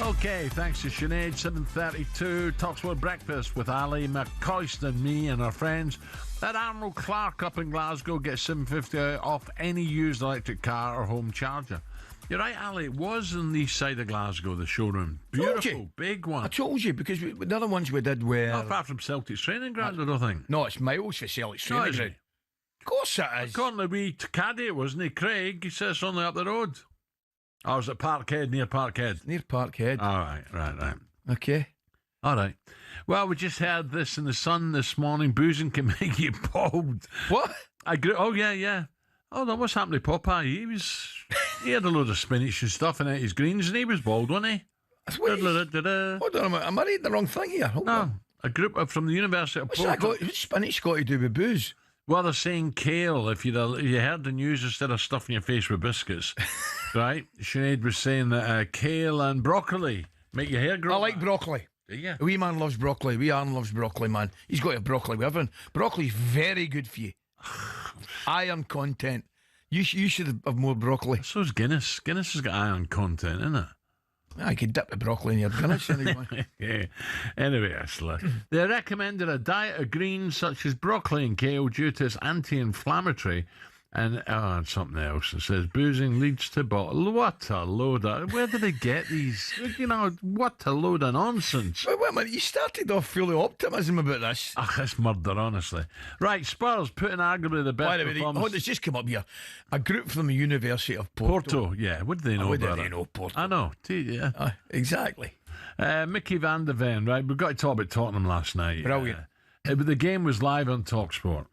Okay, thanks to Sinead. 7:32, talkSPORT Breakfast with Ali McCoist and me and our friends at Arnold Clark up in Glasgow. Get $7.50 off any used electric car or home charger. You're right, Ali. It was on the east side of Glasgow, the showroom. Beautiful, big one. I told you, because the other ones we did were... Not far from Celtic's training ground, I don't think. No, it's miles for Celtic's training ground. Of course it is. According to wee caddy, wasn't he? Craig, he says it's only up the road. Oh, was it Parkhead, near Parkhead? Near Parkhead. All right. Okay. All right. Well, we just heard this in the Sun this morning. Boozing can make you bald. What? Oh, yeah. Oh, no, what's happened to Popeye? He had a load of spinach and stuff and ate his greens, and he was bald, wasn't he? Hold on a minute. Am I reading the wrong thing here? Hold on. A group from the University of Porto. What's spinach got to do with booze? Well, they're saying kale. If you heard the news, instead of stuffing your face with biscuits, right? Sinead was saying that kale and broccoli make your hair grow. I like broccoli. Do you? A wee man loves broccoli. Wee Arn loves broccoli, man. He's got to have broccoli with everything. Broccoli's very good for you. Iron content. You should have more broccoli. So's Guinness. Guinness has got iron content, isn't it? I could dip the broccoli in your Guinness anyway. Yeah. Anyway, Ursula, they recommended a diet of greens such as broccoli and kale due to its anti-inflammatory and something else. It says boozing leads to bottle. What a load of... Where did they get these? What a load of nonsense. Wait a minute, you started off full of optimism about this. It's murder, honestly. Right, Spurs putting arguably the best performance... It's just come up here. A group from the University of Porto. Yeah. What do they know about it? What do they know, Porto? I know. Yeah. Exactly. Mickey van der Ven, right? We've got to talk about Tottenham last night. Brilliant. But the game was live on talkSPORT.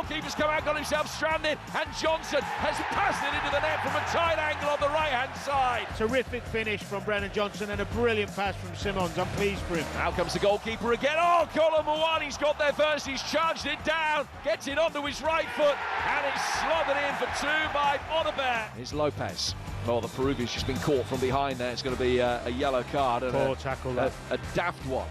Keeper's come out, got himself stranded, and Johnson has passed it into the net from a tight angle on the right-hand side. Terrific finish from Brennan Johnson and a brilliant pass from Simmons. I'm pleased for him. Now comes the goalkeeper again. Oh, Colin Mawani's got there first. He's charged it down, gets it onto his right foot, and it's slothered in for two by Odegaard. Here's Lopez. Oh, the Peruvian's just been caught from behind there. It's going to be a yellow card. And poor tackle. A daft one.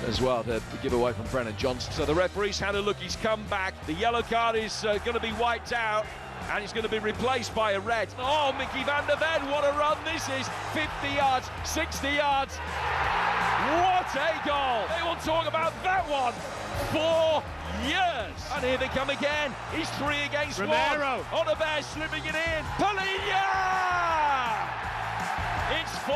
As well, the giveaway from Brennan Johnson. So the referee's had a look, he's come back. The yellow card is going to be wiped out, and it's going to be replaced by a red. Oh, Mickey van der Ven, what a run this is. 50 yards, 60 yards. What a goal. They will talk about that one for years. And here they come again. He's 3 against Romero. 1. Odegaard slipping it in. Polina! It's 4.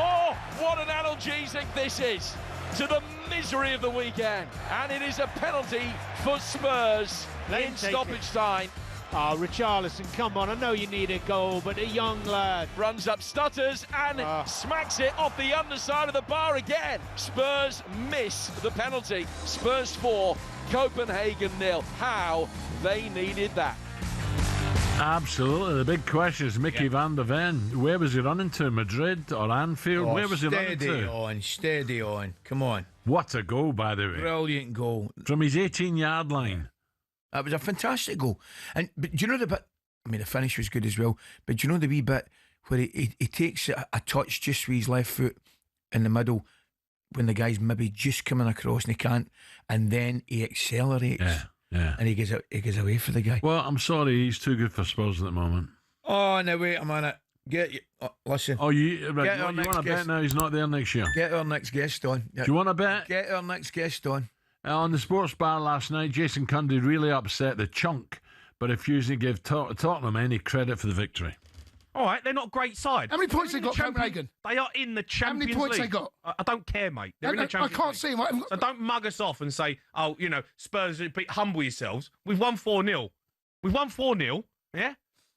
What an analgesic this is to the misery of the weekend, and it is a penalty for Spurs in stoppage time. Oh, Richarlison, come on, I know you need a goal, but a young lad runs up, stutters, and smacks it off the underside of the bar again. Spurs miss the penalty. Spurs 4, Copenhagen 0. How they needed that. Absolutely. The big question is Mickey van der Ven. Where was he running to? Madrid or Anfield? Where was he running to? Steady on. Come on. What a goal, by the way. Brilliant goal. From his 18-yard line. That was a fantastic goal. But do you know the bit? I mean, the finish was good as well. But do you know the wee bit where he takes a touch just with his left foot in the middle when the guy's maybe just coming across and he can't, and then he accelerates. Yeah. And he goes away for the guy. Well, I'm sorry, he's too good for Spurs at the moment. Oh, no, wait a minute. Listen. Oh, you want to bet now he's not there next year? Get our next guest on. Do you want to bet? Get our next guest on. On the sports bar last night, Jason Cundy really upset the chunk, but refusing to give Tottenham any credit for the victory. All right, they're not a great side. How many points they got, Copenhagen? They are in the Champions League. How many points they got? I don't care, mate. They're in the Champions League. I can't see them. So don't mug us off and say, Spurs, humble yourselves. We've won 4-0. We've won 4-0, yeah?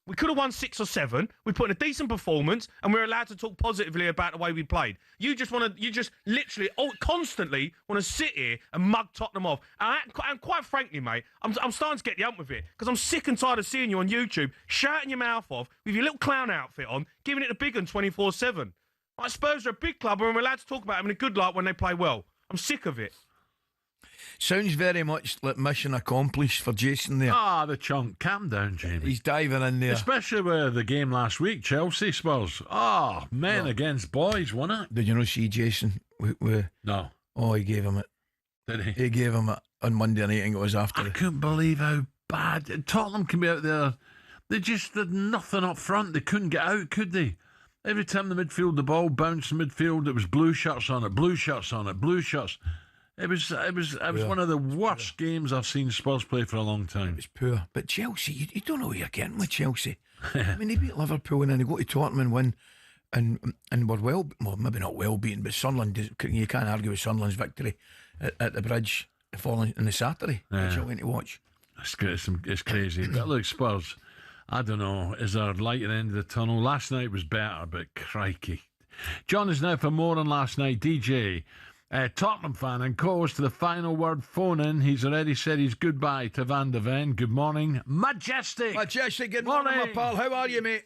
We could have won 6 or 7. We put in a decent performance, and we're allowed to talk positively about the way we played. You just literally constantly want to sit here and mug Tottenham off. And quite frankly, mate, I'm starting to get the hump with it because I'm sick and tired of seeing you on YouTube shouting your mouth off with your little clown outfit on, giving it the big one 24/7. Like Spurs are a big club, and we're allowed to talk about them in a good light when they play well. I'm sick of it. Sounds very much like mission accomplished for Jason there. The chunk. Calm down, Jamie. He's diving in there. Especially with the game last week, Chelsea Spurs. Men against boys, wasn't it? Did you not see Jason? No. Oh, he gave him it. Did he? He gave him it on Monday night, I think it was after. I couldn't believe how bad Tottenham can be out there. They just did nothing up front. They couldn't get out, could they? Every time the midfield, the ball bounced in midfield, it was blue shirts on it, blue shirts on it, blue shirts. It was one of the worst games I've seen Spurs play for a long time. It was poor. But Chelsea, you don't know what you're getting with Chelsea. I mean, they beat Liverpool and then they go to Tottenham and win. And were maybe not well beaten, but Sunderland, you can't argue with Sunderland's victory at the Bridge following on the Saturday, which I went to watch. It's crazy. But look, Spurs, I don't know, is there a light at the end of the tunnel? Last night was better, but crikey. John is now for more than last night. DJ, Tottenham fan and co-host to the Final Word phone in. He's already said his goodbye to Van de Ven. Good morning, Majestic. Majestic, good morning, my pal. How are you, mate?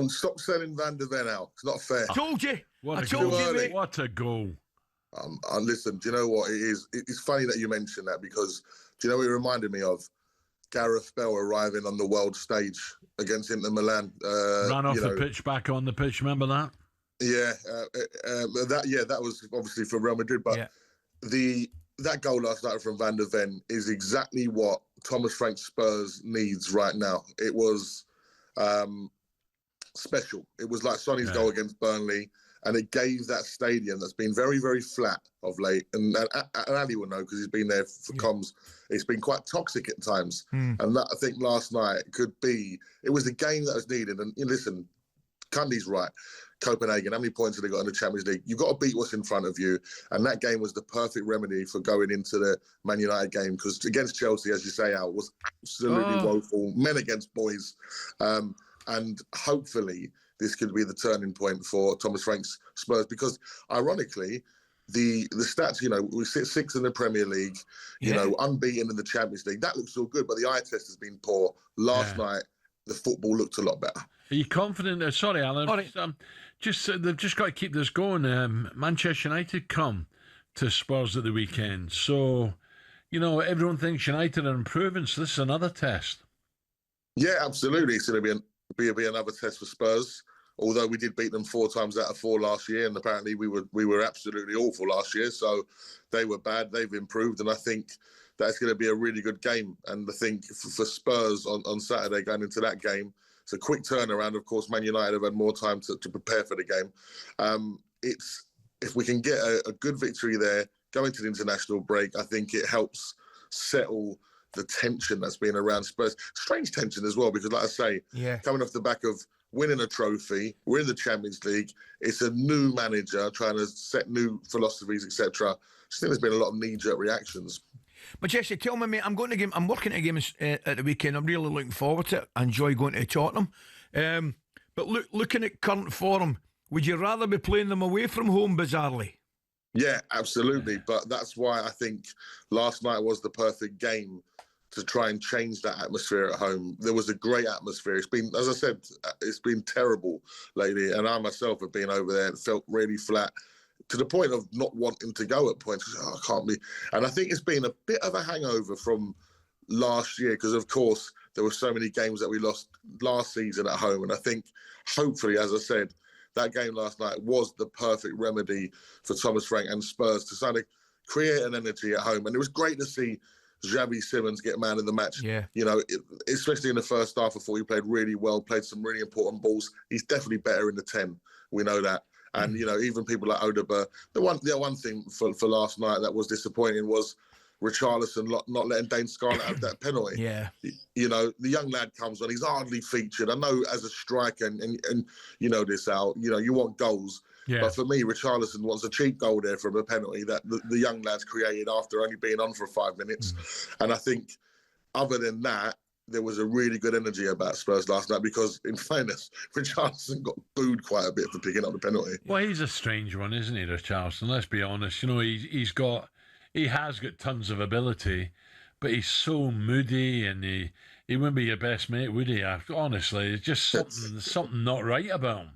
Stop selling Van de Ven out. It's not fair. I told you. What I told you, mate. What a goal. Listen, do you know what it is? It's funny that you mentioned that because do you know what it reminded me of? Gareth Bale arriving on the world stage against Inter Milan. Ran off the pitch, back on the pitch. Remember that? Yeah, that was obviously for Real Madrid. But that goal last night from Van de Ven is exactly what Thomas Frank Spurs needs right now. It was special. It was like Sonny's goal against Burnley. And it gave that stadium that's been very, very flat of late, and Ali will know because he's been there for comms, it's been quite toxic at times. And that, I think last night it was the game that was needed. And listen, Cundy's right. Copenhagen, how many points have they got in the Champions League? You've got to beat what's in front of you. And that game was the perfect remedy for going into the Man United game because against Chelsea, as you say, Al, was absolutely woeful. Men against boys. And hopefully this could be the turning point for Thomas Frank's Spurs because, ironically, the stats, we sit 6th in the Premier League, unbeaten in the Champions League. That looks all good, but the eye test has been poor. Last night, the football looked a lot better. Are you confident? Sorry, Alan. They've just got to keep this going. Manchester United come to Spurs at the weekend. So, everyone thinks United are improving, so this is another test. Yeah, absolutely. It's going to be another test for Spurs. Although we did beat them 4 times out of 4 last year, and apparently we were absolutely awful last year. So they were bad. They've improved, and I think that's going to be a really good game. And I think for Spurs on Saturday going into that game, it's a quick turnaround. Of course, Man United have had more time to prepare for the game. If we can get a good victory there, go into the international break, I think it helps settle the tension that's been around Spurs. Strange tension as well, because like I say, coming off the back of winning a trophy, we're in the Champions League, it's a new manager trying to set new philosophies, etc. I just think there's been a lot of knee-jerk reactions. But Jesse, tell me, mate, I'm working at a game at the weekend. I'm really looking forward to it. I enjoy going to Tottenham. But looking at current form, would you rather be playing them away from home, bizarrely? Yeah, absolutely. But that's why I think last night was the perfect game to try and change that atmosphere at home. There was a great atmosphere. It's been, as I said, it's been terrible lately. And I myself have been over there and felt really flat to the point of not wanting to go at points. I can't be. And I think it's been a bit of a hangover from last year because, of course, there were so many games that we lost last season at home. And I think, hopefully, as I said, that game last night was the perfect remedy for Thomas Frank and Spurs to kind of create an energy at home. And it was great to see Xavi Simons get man of the match. Yeah. Especially in the first half, I thought he played really well, played some really important balls. He's definitely better in the 10. We know that. And, even people like Odegaard. The one thing for last night that was disappointing was Richarlison not letting Dane Scarlett have that penalty. Yeah. The young lad comes on, he's hardly featured. I know as a striker, and you know this, Al, you want goals. Yeah. But for me, Richarlison wants a cheap goal there from a penalty that the young lads created after only being on for 5 minutes. And I think other than that, there was a really good energy about Spurs last night because, in fairness, Richarlison got booed quite a bit for picking up the penalty. Well, he's a strange one, isn't he, Richarlison? Let's be honest. He has got tons of ability, but he's so moody and he wouldn't be your best mate, would he? Honestly, it's just something not right about him.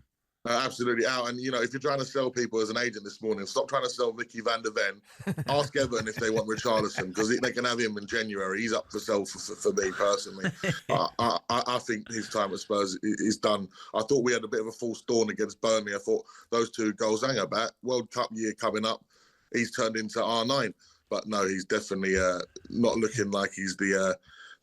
Absolutely out. And, if you're trying to sell people as an agent this morning, stop trying to sell Mickey van der Ven. Ask Everton if they want Richarlison, because they can have him in January. He's up for sale for me personally. I think his time at Spurs is done. I thought we had a bit of a false dawn against Burnley. I thought those 2 goals, hang about, World Cup year coming up, he's turned into R9. But no, he's definitely not looking like he's the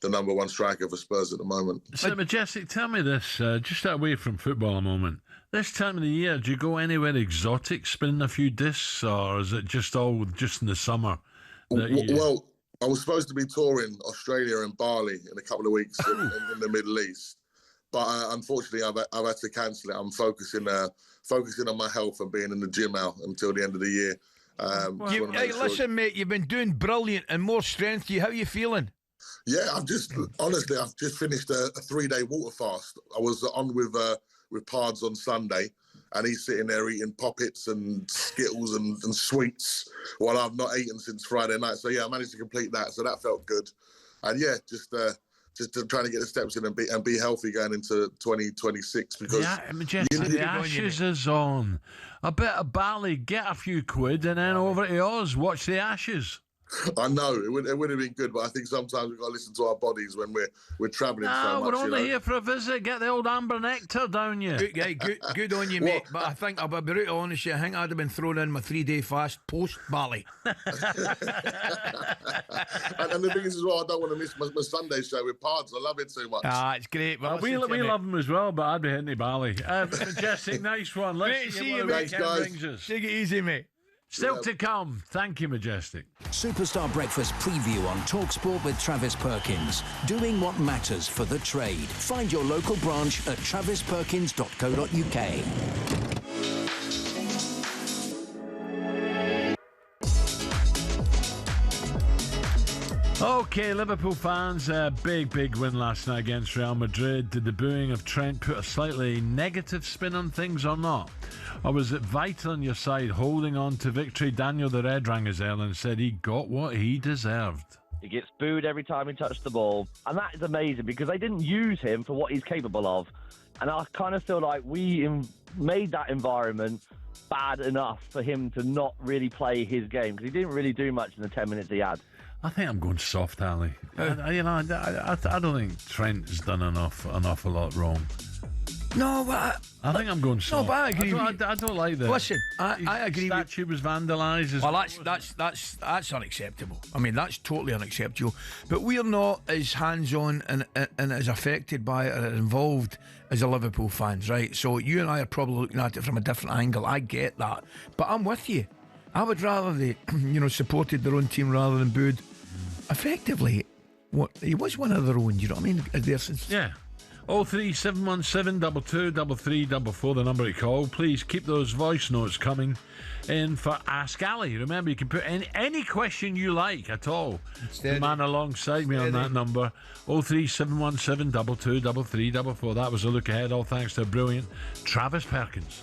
number 1 striker for Spurs at the moment. So, Majestic, tell me this, just away from football a moment. This time of the year, do you go anywhere exotic, spinning a few discs, or is it just all just in the summer? Well, I was supposed to be touring Australia and Bali in a couple of weeks in the Middle East, but unfortunately, I've had to cancel it. I'm focusing on my health and being in the gym out until the end of the year. Hey, listen, mate, you've been doing brilliant and more strength to you. How are you feeling? Yeah, I've just finished a 3-day water fast. I was on with Pards on Sunday, and he's sitting there eating poppets and Skittles and sweets while I've not eaten since Friday night. So yeah, I managed to complete that. So that felt good. And yeah, just trying to get the steps in and be healthy going into 2026 because the Ashes is on. A bit of Bali, get a few quid, and then over to Oz, watch the Ashes. I know it would have been good, but I think sometimes we've got to listen to our bodies when we're travelling so much. We're only here for a visit. Get the old amber nectar down you. Good on you, mate. But I think I'll be brutally honest with you. I think I'd have been thrown in my 3-day fast post Bali. and the thing is as well, I don't want to miss my Sunday show with Pards. I love it so much. It's great. But we love them as well, but I'd be hitting the Bali. Majestic, nice one. Let's see you, mate. Take it easy, mate. Still to come. Thank you, Majestic. Superstar Breakfast preview on talkSPORT with Travis Perkins. Doing what matters for the trade. Find your local branch at travisperkins.co.uk. Okay, Liverpool fans, a big win last night against Real Madrid. Did the booing of Trent put a slightly negative spin on things or not? Or was it vital on your side, holding on to victory? Daniel the Red rang his bell and said he got what he deserved. He gets booed every time he touched the ball. And that is amazing because they didn't use him for what he's capable of. And I kind of feel like we made that environment bad enough for him to not really play his game because he didn't really do much in the 10 minutes he had. I think I'm going soft, Ali. I don't think Trent has done an awful lot wrong. No, but I think I'm going soft. No, but I agree. I don't like that. Listen, I agree. Statue was vandalised. Well, that's unacceptable. I mean, that's totally unacceptable. But we're not as hands-on and as affected by it or involved as the Liverpool fans, right? So you and I are probably looking at it from a different angle. I get that, but I'm with you. I would rather they, supported their own team rather than booed. Effectively, he was one of their own. You know what I mean? Yeah. 03717 223344, the number to call. Please keep those voice notes coming in for Ask Ali. Remember, you can put any question you like at all. The man alongside me on that number, 03717 223344. That was a look ahead, all thanks to brilliant Travis Perkins.